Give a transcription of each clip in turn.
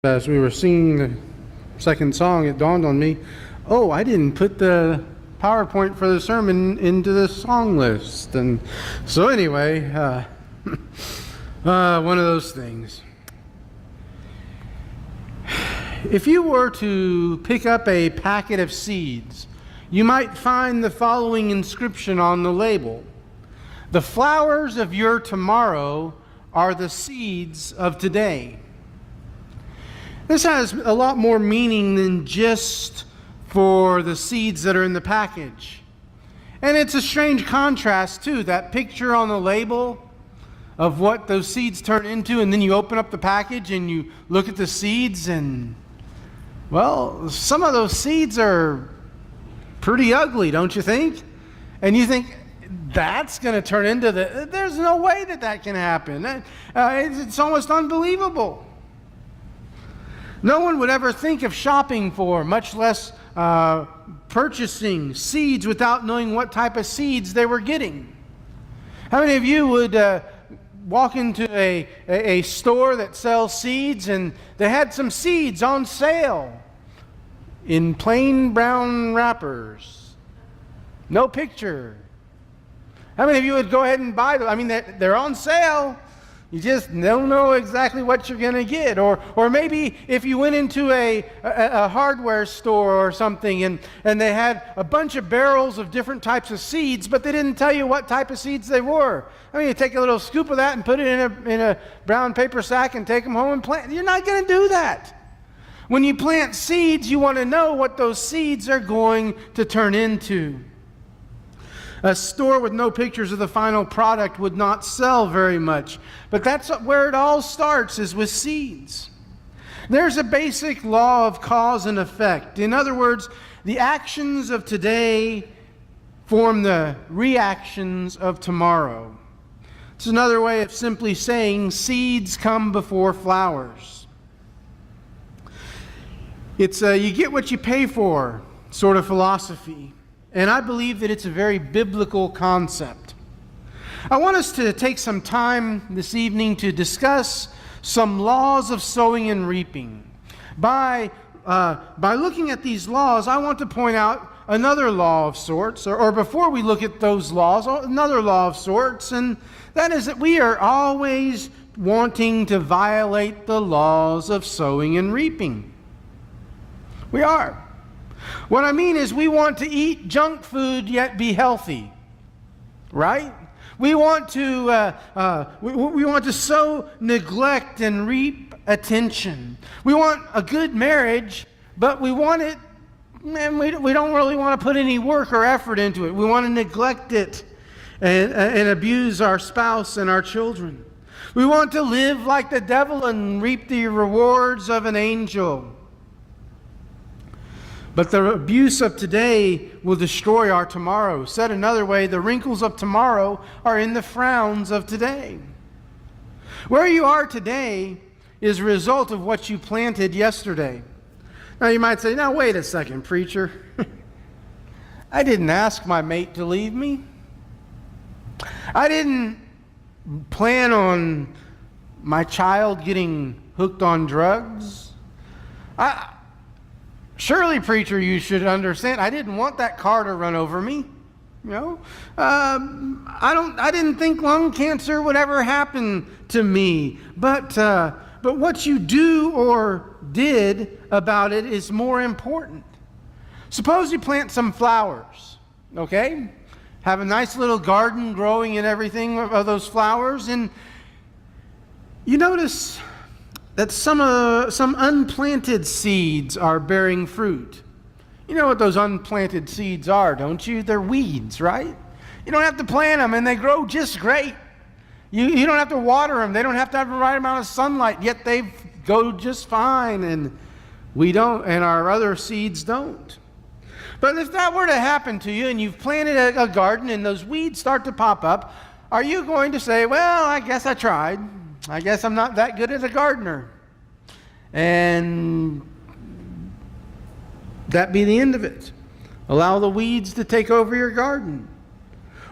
As we were singing the second song, it dawned on me, oh, I didn't put the PowerPoint for the sermon into the song list. And so anyway, one of those things. If you were to pick up a packet of seeds, you might find the following inscription on the label: "The flowers of your tomorrow are the seeds of today." This has a lot more meaning than just for the seeds that are in the package. And it's a strange contrast too, that picture on the label of what those seeds turn into, and then you open up the package and you look at the seeds and, well, some of those seeds are pretty ugly, don't you think? And you think, that's going to turn into there's no way that can happen. It's almost unbelievable. No one would ever think of shopping for, much less purchasing seeds without knowing what type of seeds they were getting. How many of you would walk into a store that sells seeds and they had some seeds on sale in plain brown wrappers? No picture. How many of you would go ahead and buy them? I mean, they're on sale. You just don't know exactly what you're going to get. Or maybe if you went into a hardware store or something and they had a bunch of barrels of different types of seeds, but they didn't tell you what type of seeds they were. I mean, you take a little scoop of that and put it in a brown paper sack and take them home and plant. You're not going to do that. When you plant seeds, you want to know what those seeds are going to turn into. A store with no pictures of the final product would not sell very much. But that's where it all starts, is with seeds. There's a basic law of cause and effect. In other words, the actions of today form the reactions of tomorrow. It's another way of simply saying seeds come before flowers. It's a you get what you pay for sort of philosophy. And I believe that it's a very biblical concept. I want us to take some time this evening to discuss some laws of sowing and reaping. By looking at these laws, I want to point out another law of sorts, or before we look at those laws, another law of sorts, and that is that we are always wanting to violate the laws of sowing and reaping. We are. What I mean is we want to eat junk food yet be healthy, right? We want to sow neglect and reap attention. We want a good marriage, but we want it, and we don't really want to put any work or effort into it. We want to neglect it and abuse our spouse and our children. We want to live like the devil and reap the rewards of an angel. But the abuse of today will destroy our tomorrow. Said another way, the wrinkles of tomorrow are in the frowns of today. Where you are today is a result of what you planted yesterday. Now you might say, now wait a second, preacher. I didn't ask my mate to leave me. I didn't plan on my child getting hooked on drugs. Surely, preacher, you should understand, I didn't want that car to run over me. You know, I didn't think lung cancer would ever happen to me. But what you do or did about it is more important. Suppose you plant some flowers, okay? Have a nice little garden growing and everything of those flowers, and you notice that some unplanted seeds are bearing fruit. You know what those unplanted seeds are, don't you? They're weeds, right? You don't have to plant them, and they grow just great. You don't have to water them. They don't have to have the right amount of sunlight, yet they go just fine, and we don't, and our other seeds don't. But if that were to happen to you, and you've planted a garden, and those weeds start to pop up, are you going to say, well, I guess I tried. I guess I'm not that good as a gardener. And that be the end of it. Allow the weeds to take over your garden.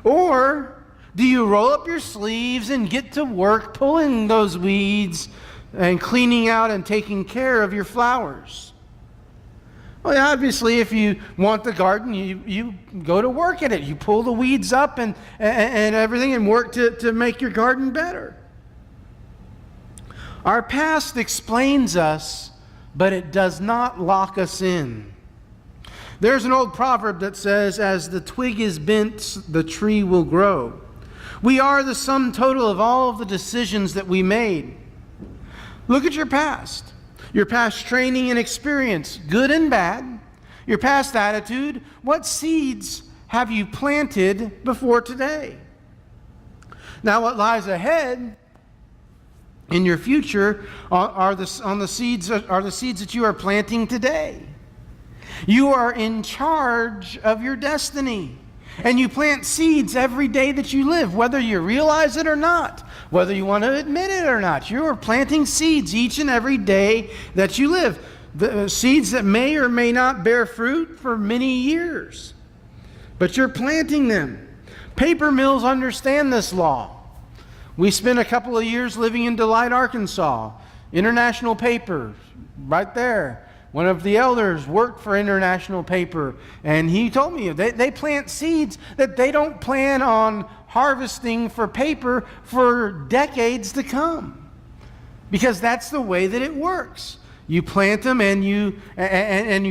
Or do you roll up your sleeves and get to work pulling those weeds and cleaning out and taking care of your flowers? Well, obviously, if you want the garden, you go to work at it. You pull the weeds up and everything and work to make your garden better. Our past explains us, but it does not lock us in. There's an old proverb that says, as the twig is bent, the tree will grow. We are the sum total of all of the decisions that we made. Look at your past training and experience, good and bad, your past attitude. What seeds have you planted before today? Now, what lies ahead in your future are the seeds that you are planting today. You are in charge of your destiny. And you plant seeds every day that you live, whether you realize it or not, whether you want to admit it or not. You are planting seeds each and every day that you live. The seeds that may or may not bear fruit for many years. But you're planting them. Paper mills understand this law. We spent a couple of years living in Delight, Arkansas. International Paper, right there. One of the elders worked for International Paper, and he told me they plant seeds that they don't plan on harvesting for paper for decades to come, because that's the way that it works. You plant them and you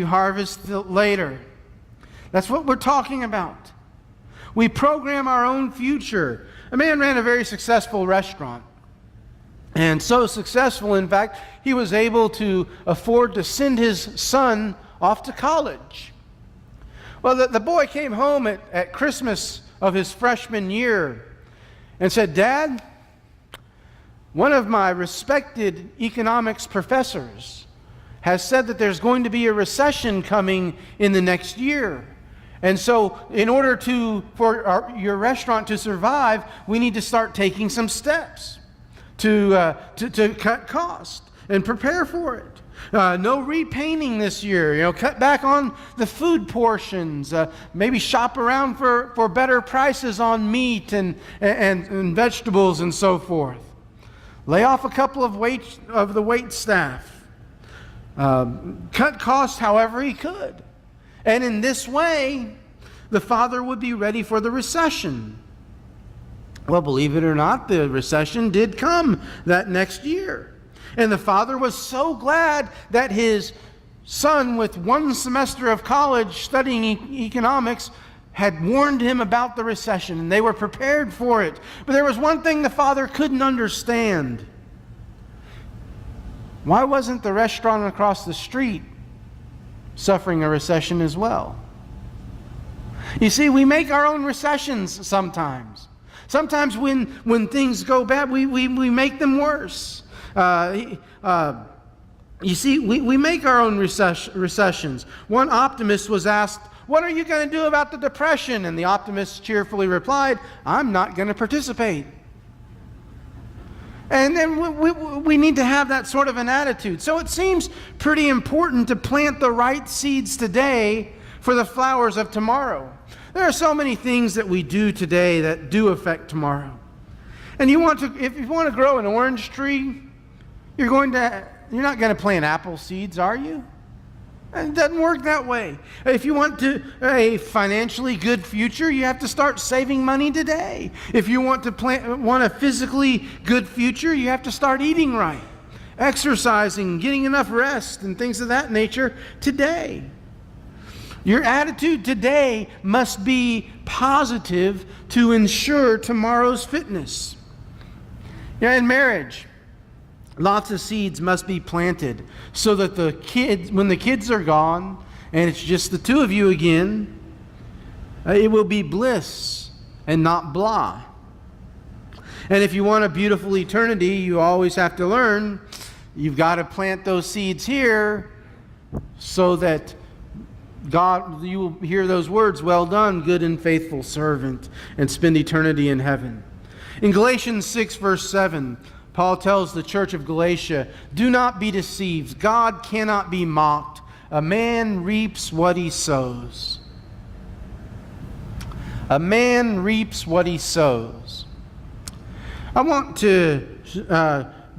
harvest later. That's what we're talking about. We program our own future. A man ran a very successful restaurant. And so successful, in fact, he was able to afford to send his son off to college. Well, the boy came home at Christmas of his freshman year and said, "Dad, one of my respected economics professors has said that there's going to be a recession coming in the next year. And so in order for your restaurant to survive, we need to start taking some steps to cut cost and prepare for it. No repainting this year. Cut back on the food portions. Maybe shop around for better prices on meat and vegetables and so forth. Lay off a couple of the wait staff. Cut costs however he could. And in this way, the father would be ready for the recession. Well, believe it or not, the recession did come that next year. And the father was so glad that his son, with one semester of college studying economics, had warned him about the recession, and they were prepared for it. But there was one thing the father couldn't understand. Why wasn't the restaurant across the street suffering a recession as well? You see, we make our own recessions sometimes. Sometimes when things go bad, we make them worse. You see, we make our own recessions. One optimist was asked, "What are you going to do about the depression?" And the optimist cheerfully replied, "I'm not going to participate." And then we need to have that sort of an attitude. So it seems pretty important to plant the right seeds today for the flowers of tomorrow. There are so many things that we do today that do affect tomorrow. And if you want to grow an orange tree, you're not going to plant apple seeds, are you? It doesn't work that way. If you want a financially good future, you have to start saving money today. If you want a physically good future, you have to start eating right, exercising, getting enough rest, and things of that nature today. Your attitude today must be positive to ensure tomorrow's fitness. In marriage, lots of seeds must be planted so that when the kids are gone and it's just the two of you again, it will be bliss and not blah. And if you want a beautiful eternity, you always have to learn, you've got to plant those seeds here so that you will hear those words, "Well done, good and faithful servant," and spend eternity in heaven. In Galatians 6, verse 7, Paul tells the church of Galatia, "Do not be deceived. God cannot be mocked. A man reaps what he sows." A man reaps what he sows. I want to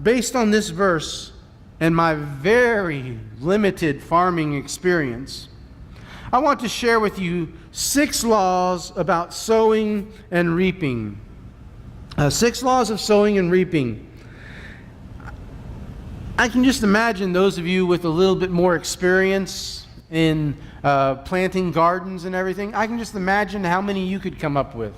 based on this verse and my very limited farming experience, I want to share with you 6 laws about sowing and reaping. 6 laws of sowing and reaping. I can just imagine those of you with a little bit more experience in planting gardens and everything. I can just imagine how many you could come up with.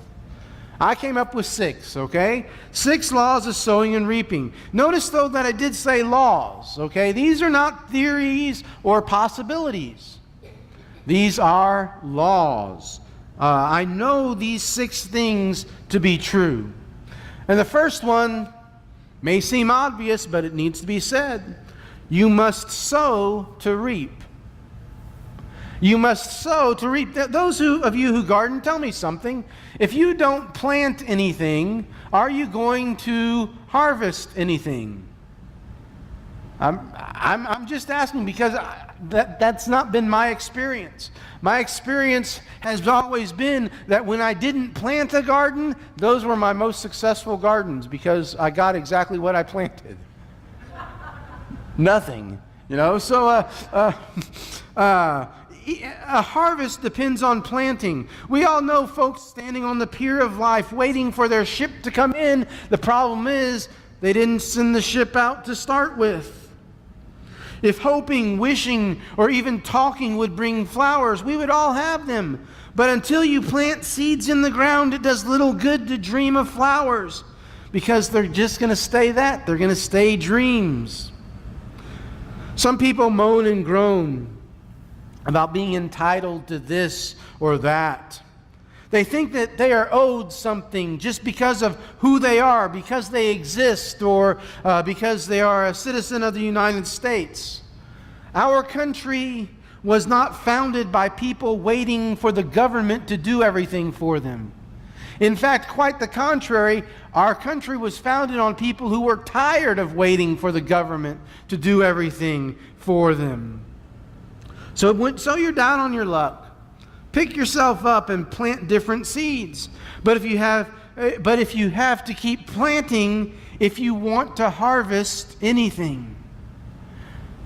I came up with 6, okay? 6 laws of sowing and reaping. Notice, though, that I did say laws, okay? These are not theories or possibilities. These are laws. I know these 6 things to be true. And the first one may seem obvious, but it needs to be said. You must sow to reap. You must sow to reap. Those of you who garden, tell me something. If you don't plant anything, are you going to harvest anything? I'm just asking because that's not been my experience. My experience has always been that when I didn't plant a garden, those were my most successful gardens because I got exactly what I planted. Nothing, you know. So a harvest depends on planting. We all know folks standing on the pier of life waiting for their ship to come in. The problem is they didn't send the ship out to start with. If hoping, wishing, or even talking would bring flowers, we would all have them. But until you plant seeds in the ground, it does little good to dream of flowers because they're just going to stay that. They're going to stay dreams. Some people moan and groan about being entitled to this or that. They think that they are owed something just because of who they are, because they exist, or because they are a citizen of the United States. Our country was not founded by people waiting for the government to do everything for them. In fact, quite the contrary, our country was founded on people who were tired of waiting for the government to do everything for them. So you're down on your luck. Pick yourself up and plant different seeds. But if you have to keep planting if you want to harvest anything,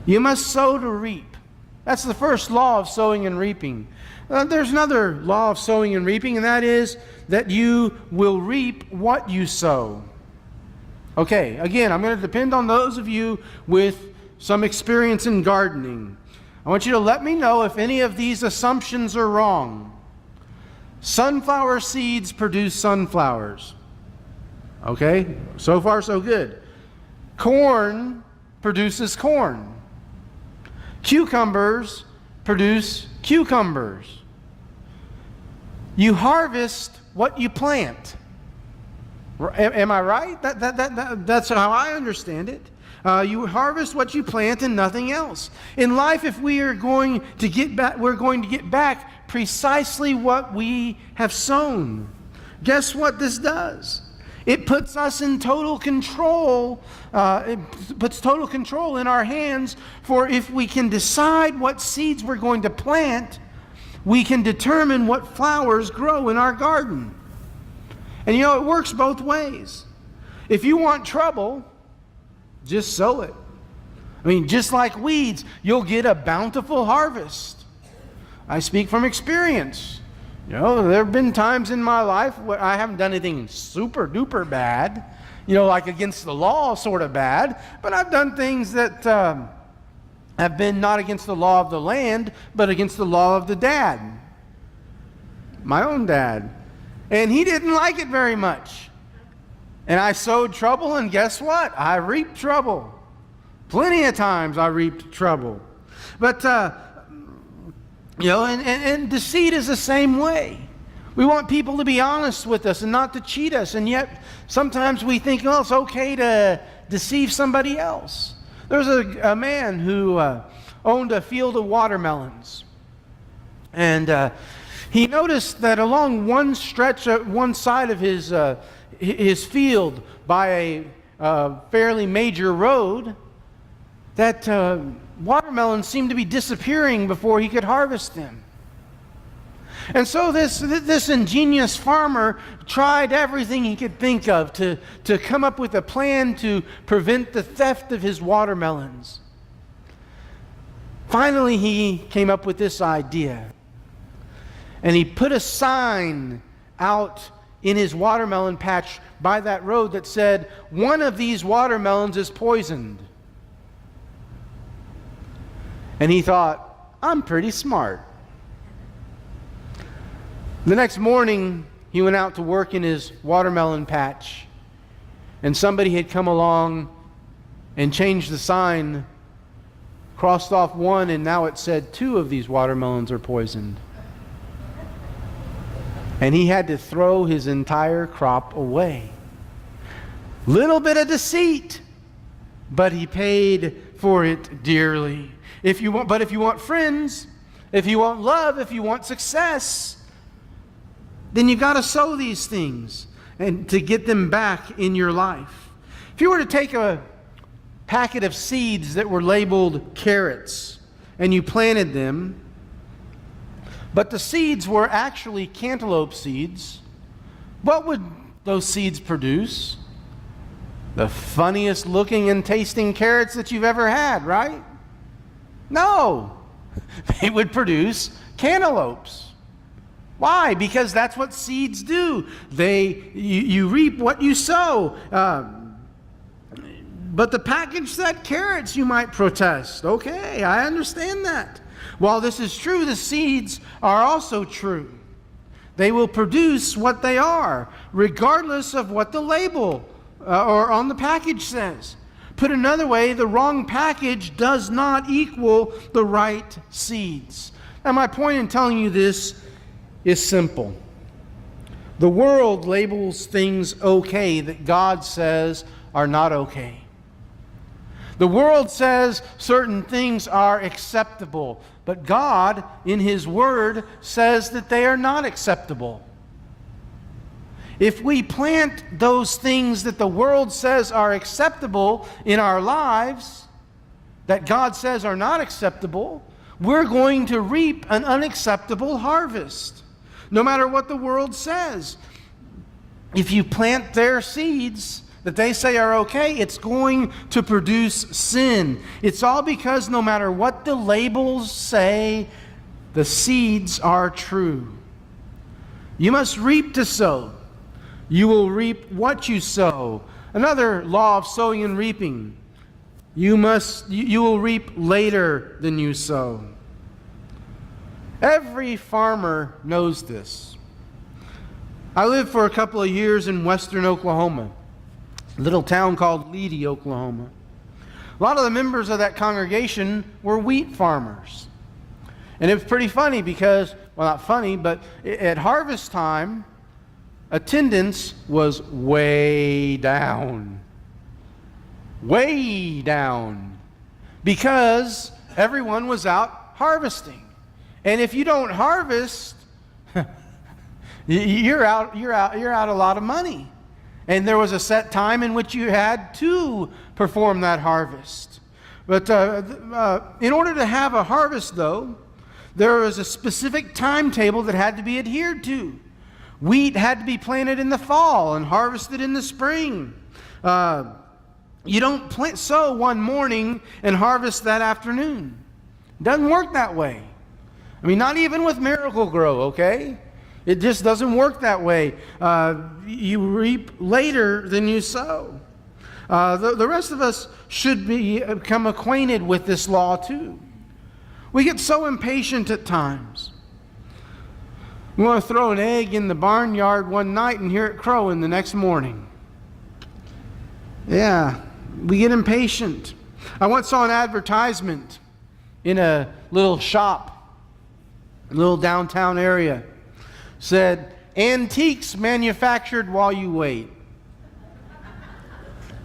you must sow to reap. That's the first law of sowing and reaping. There's another law of sowing and reaping, and that is that you will reap what you sow. Okay, again, I'm going to depend on those of you with some experience in gardening. I want you to let me know if any of these assumptions are wrong. Sunflower seeds produce sunflowers. Okay, so far so good. Corn produces corn. Cucumbers produce cucumbers. You harvest what you plant. Am I right? That's how I understand it. You harvest what you plant and nothing else. In life, if we are going to get back, we're going to get back precisely what we have sown. Guess what this does? It puts us in total control. It puts total control in our hands. For if we can decide what seeds we're going to plant, we can determine what flowers grow in our garden. And you know, it works both ways. If you want trouble, just sow it. I mean, just like weeds, you'll get a bountiful harvest. I speak from experience. You know, there have been times in my life where I haven't done anything super duper bad, you know, like against the law sort of bad, but I've done things that have been not against the law of the land, but against the law of the dad, my own dad. And he didn't like it very much. And I sowed trouble, and guess what? I reaped trouble. Plenty of times I reaped trouble. But, you know, and deceit is the same way. We want people to be honest with us and not to cheat us, and yet sometimes we think, oh, it's okay to deceive somebody else. There's a man who owned a field of watermelons, and he noticed that along one stretch, one side of his field by a fairly major road, that watermelons seemed to be disappearing before he could harvest them. And so this ingenious farmer tried everything he could think of to come up with a plan to prevent the theft of his watermelons. Finally, he came up with this idea. And he put a sign out in his watermelon patch by that road that said, "One of these watermelons is poisoned." And he thought, "I'm pretty smart." The next morning, he went out to work in his watermelon patch, and somebody had come along and changed the sign, crossed off one, and now it said 2 of these watermelons are poisoned. And he had to throw his entire crop away. Little bit of deceit, but he paid for it dearly. If you want friends, if you want love, if you want success, then you got to sow these things and to get them back in your life. If you were to take a packet of seeds that were labeled carrots and you planted them, but the seeds were actually cantaloupe seeds, what would those seeds produce? The funniest looking and tasting carrots that you've ever had, right? No, they would produce cantaloupes. Why? Because that's what seeds do. You reap what you sow. But the package said carrots, you might protest. Okay, I understand that. While this is true, the seeds are also true. They will produce what they are, regardless of what the label or on the package says. Put another way, the wrong package does not equal the right seeds. Now, my point in telling you this is simple. The world labels things okay that God says are not okay. The world says certain things are acceptable, but God, in His Word, says that they are not acceptable. If we plant those things that the world says are acceptable in our lives, that God says are not acceptable, we're going to reap an unacceptable harvest, no matter what the world says. If you plant their seeds that they say are okay, it's going to produce sin. It's all because no matter what the labels say, the seeds are true. You must reap to sow. You will reap what you sow. Another law of sowing and reaping. You will reap later than you sow. Every farmer knows this. I lived for a couple of years in western Oklahoma, a little town called Leedy, Oklahoma. A lot of the members of that congregation were wheat farmers. And it was pretty funny because, well, not funny, but at harvest time, attendance was way down. Way down. Because everyone was out harvesting. And if you don't harvest, you're out a lot of money. And there was a set time in which you had to perform that harvest. But in order to have a harvest, though, there was a specific timetable that had to be adhered to. Wheat had to be planted in the fall and harvested in the spring. You don't sow one morning and harvest that afternoon. It doesn't work that way. I mean, not even with Miracle-Gro, okay? It just doesn't work that way. You reap later than you sow. The rest of us should become acquainted with this law too. We get so impatient at times. We want to throw an egg in the barnyard one night and hear it crowing the next morning. Yeah, we get impatient. I once saw an advertisement in a little shop, a little downtown area. Said, "Antiques manufactured while you wait."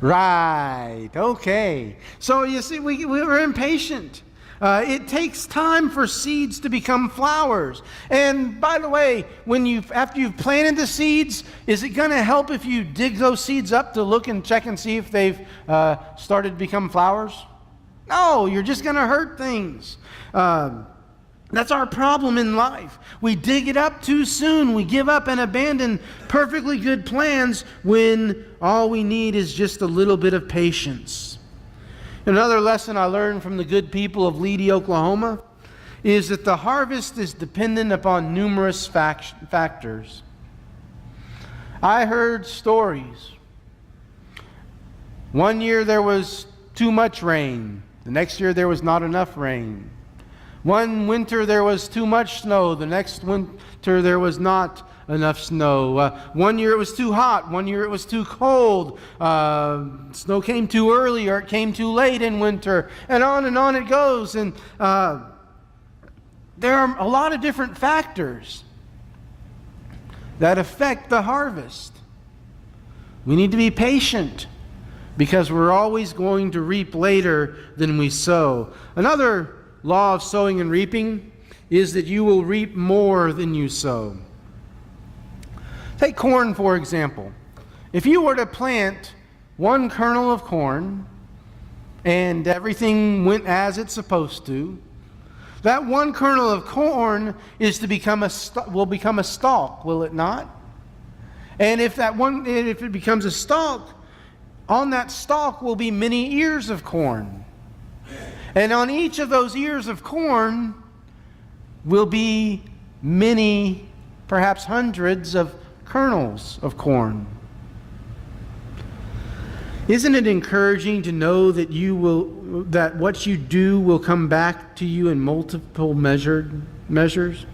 Right, okay. So you see, we're impatient. It takes time for seeds to become flowers. And by the way, after you've planted the seeds, is it going to help if you dig those seeds up to look and check and see if they've started to become flowers? No, you're just going to hurt things. That's our problem in life. We dig it up too soon. We give up and abandon perfectly good plans when all we need is just a little bit of patience. Another lesson I learned from the good people of Leedy, Oklahoma, is that the harvest is dependent upon numerous factors. I heard stories. One year there was too much rain. The next year there was not enough rain. One winter there was too much snow. The next winter there was not enough snow. One year it was too hot. One year it was too cold. Snow came too early or it came too late in winter. And on it goes. And there are a lot of different factors that affect the harvest. We need to be patient because we're always going to reap later than we sow. Another law of sowing and reaping is that you will reap more than you sow. Take corn, for example. If you were to plant one kernel of corn and everything went as it's supposed to, that one kernel of corn is to will become a stalk, will it not? And if it becomes a stalk, on that stalk will be many ears of corn. And on each of those ears of corn will be many, perhaps hundreds of kernels of corn. Isn't it encouraging to know that that what you do will come back to you in multiple measures?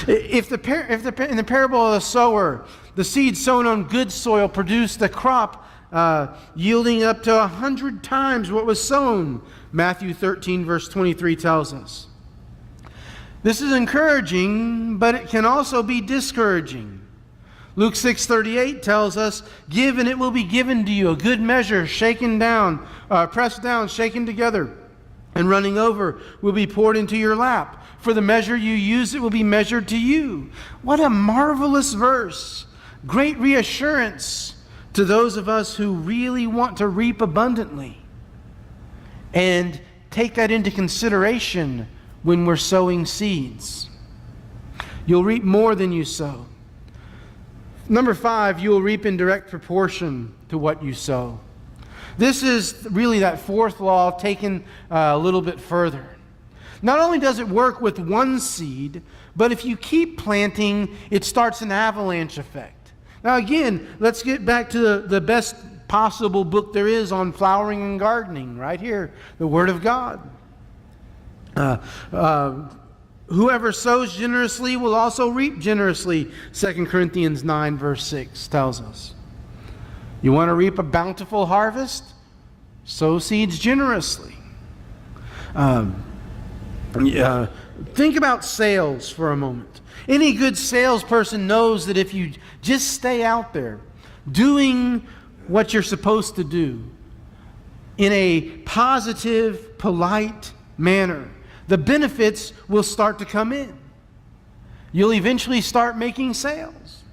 In the parable of the sower, the seed sown on good soil produced a crop yielding up to 100 times what was sown. Matthew 13 verse 23 tells us. This is encouraging, but it can also be discouraging. Luke 6:38 tells us, "Give and it will be given to you, a good measure, shaken down, pressed down, shaken together, and running over will be poured into your lap. For the measure you use, it will be measured to you." What a marvelous verse. Great reassurance to those of us who really want to reap abundantly. And take that into consideration when we're sowing seeds. You'll reap more than you sow. Number 5, you will reap in direct proportion to what you sow. This is really that fourth law taken a little bit further. Not only does it work with one seed, but if you keep planting, it starts an avalanche effect. Now again, let's get back to the best possible book there is on flowering and gardening, right here, the Word of God. Whoever sows generously will also reap generously, 2 Corinthians 9 verse 6 tells us. You want to reap a bountiful harvest? Sow seeds generously. Think about sales for a moment. Any good salesperson knows that if you just stay out there doing what you're supposed to do in a positive, polite manner, the benefits will start to come in. You'll eventually start making sales.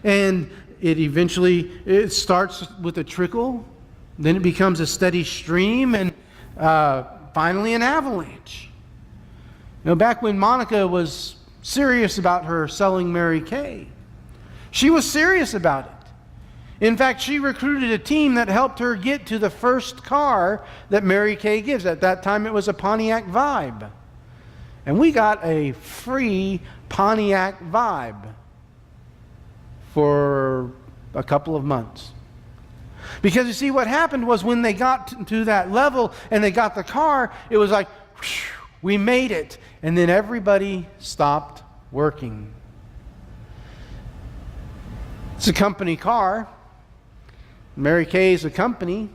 And it starts with a trickle, then it becomes a steady stream, and finally an avalanche. You know, back when Monica was serious about her selling Mary Kay, she was serious about it. In fact, she recruited a team that helped her get to the first car that Mary Kay gives. At that time, it was a Pontiac Vibe. And we got a free Pontiac Vibe for a couple of months. Because you see, what happened was when they got to that level and they got the car, it was like, whew, we made it. And then everybody stopped working. It's a company car. Mary Kay is a company,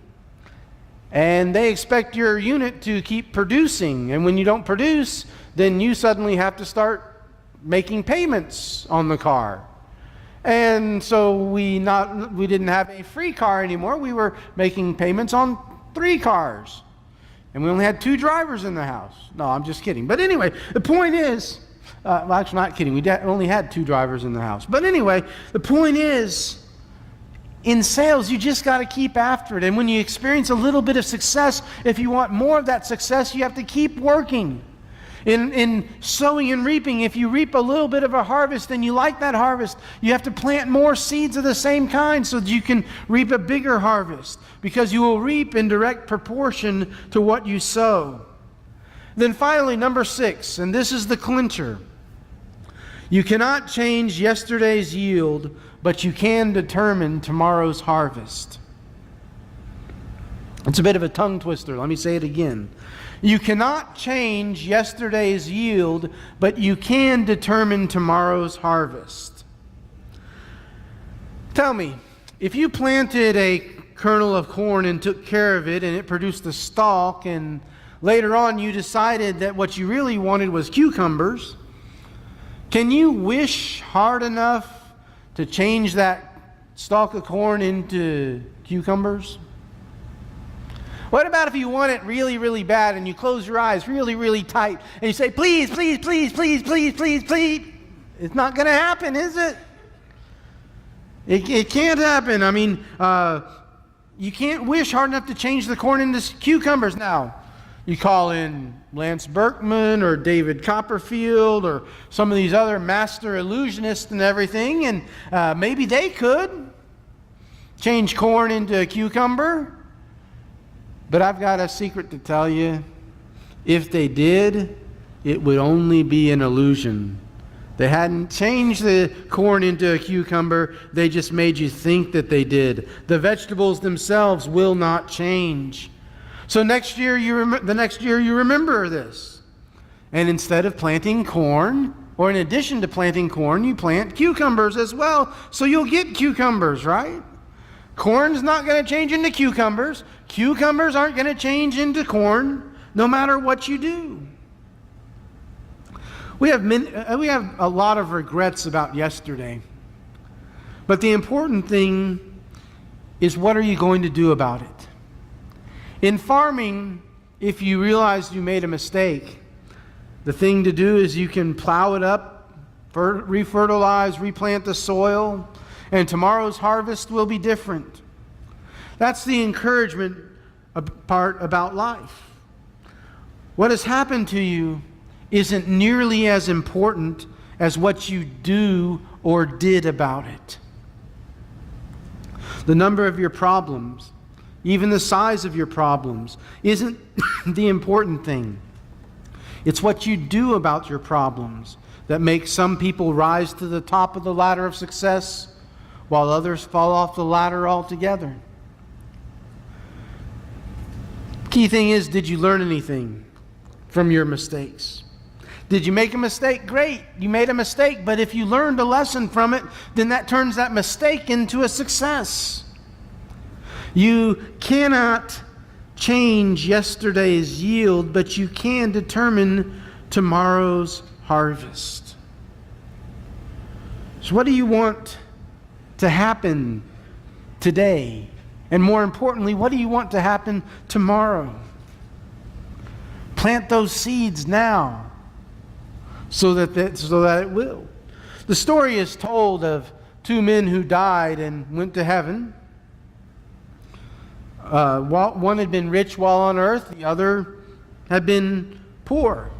and they expect your unit to keep producing. And when you don't produce, then you suddenly have to start making payments on the car. And so we didn't have a free car anymore. We were making payments on 3 cars. And we only had 2 drivers in the house. No, I'm just kidding. But anyway, the point is, well, actually not kidding. We only had 2 drivers in the house. But anyway, the point is, in sales, you just got to keep after it. And when you experience a little bit of success, if you want more of that success, you have to keep working. In sowing and reaping, if you reap a little bit of a harvest and you like that harvest, you have to plant more seeds of the same kind so that you can reap a bigger harvest, because you will reap in direct proportion to what you sow. Then finally, number 6, and this is the clincher. You cannot change yesterday's yield, but you can determine tomorrow's harvest. It's a bit of a tongue twister. Let me say it again. You cannot change yesterday's yield, but you can determine tomorrow's harvest. Tell me, if you planted a kernel of corn and took care of it and it produced a stalk, and later on you decided that what you really wanted was cucumbers, can you wish hard enough to change that stalk of corn into cucumbers? What about if you want it really, really bad and you close your eyes really, really tight and you say, please, please, please, please, please, please, please? It's not going to happen, is it? It can't happen. I mean, you can't wish hard enough to change the corn into cucumbers. Now, you call in Lance Berkman or David Copperfield or some of these other master illusionists and everything, and maybe they could change corn into a cucumber. But I've got a secret to tell you. If they did, it would only be an illusion. They hadn't changed the corn into a cucumber. They just made you think that they did. The vegetables themselves will not change. So the next year you remember this. And instead of planting corn, or in addition to planting corn, you plant cucumbers as well. So you'll get cucumbers, right? Corn's not going to change into cucumbers. Cucumbers aren't going to change into corn, no matter what you do. We have a lot of regrets about yesterday. But the important thing is, what are you going to do about it? In farming, if you realize you made a mistake, the thing to do is you can plow it up, refertilize, replant the soil, and tomorrow's harvest will be different. That's the encouragement part about life. What has happened to you isn't nearly as important as what you do or did about it. The number of your problems, even the size of your problems, isn't the important thing. It's what you do about your problems that makes some people rise to the top of the ladder of success, while others fall off the ladder altogether. Key thing is, did you learn anything from your mistakes? Did you make a mistake? Great, you made a mistake, but if you learned a lesson from it, then that turns that mistake into a success. You cannot change yesterday's yield, but you can determine tomorrow's harvest. So what do you want to happen today? And more importantly, what do you want to happen tomorrow? Plant those seeds now so that it will. The story is told of two men who died and went to heaven. One had been rich while on earth, the other had been poor.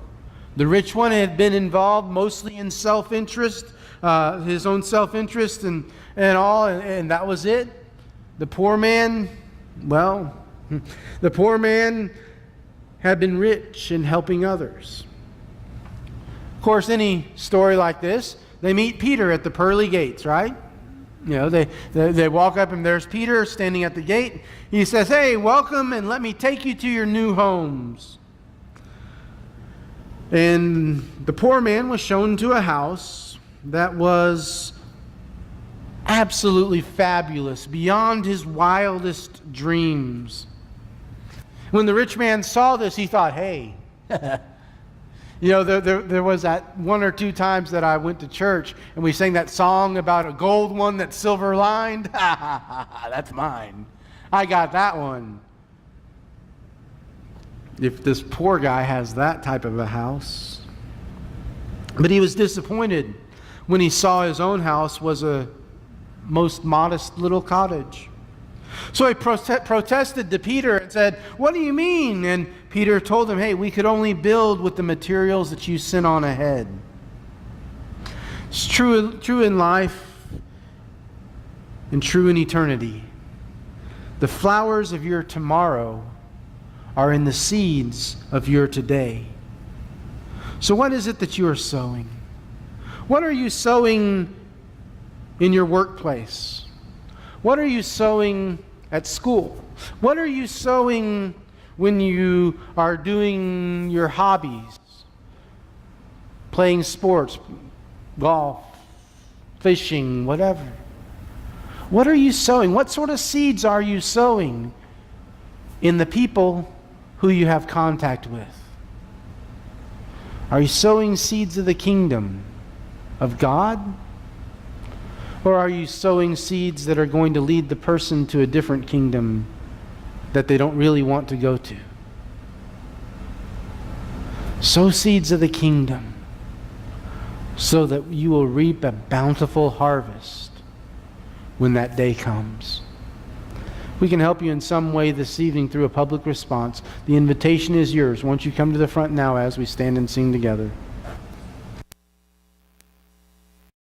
The rich one had been involved mostly in self-interest, his own self-interest and all, and that was it. The poor man, the poor man had been rich in helping others. Of course, any story like this, they meet Peter at the pearly gates, right? You know, they walk up and there's Peter standing at the gate. He says, "Hey, welcome, and let me take you to your new homes." And the poor man was shown to a house that was absolutely fabulous, beyond his wildest dreams. When the rich man saw this, he thought, hey, you know, there was that one or two times that I went to church and we sang that song about a gold one that's silver lined. That's mine. I got that one. If this poor guy has that type of a house. But he was disappointed when he saw his own house was a most modest little cottage. So he protested to Peter and said, "What do you mean?" And Peter told him, hey, we could only build with the materials that you sent on ahead. It's true in life and true in eternity. The flowers of your tomorrow are in the seeds of your today. So what is it that you are sowing? What are you sowing in your workplace? What are you sowing at school? What are you sowing when you are doing your hobbies? Playing sports, golf, fishing, whatever. What are you sowing? What sort of seeds are you sowing in the people who you have contact with? Are you sowing seeds of the kingdom of God? Or are you sowing seeds that are going to lead the person to a different kingdom that they don't really want to go to? Sow seeds of the kingdom so that you will reap a bountiful harvest when that day comes. We can help you in some way this evening through a public response. The invitation is yours. Won't you come to the front now as we stand and sing together?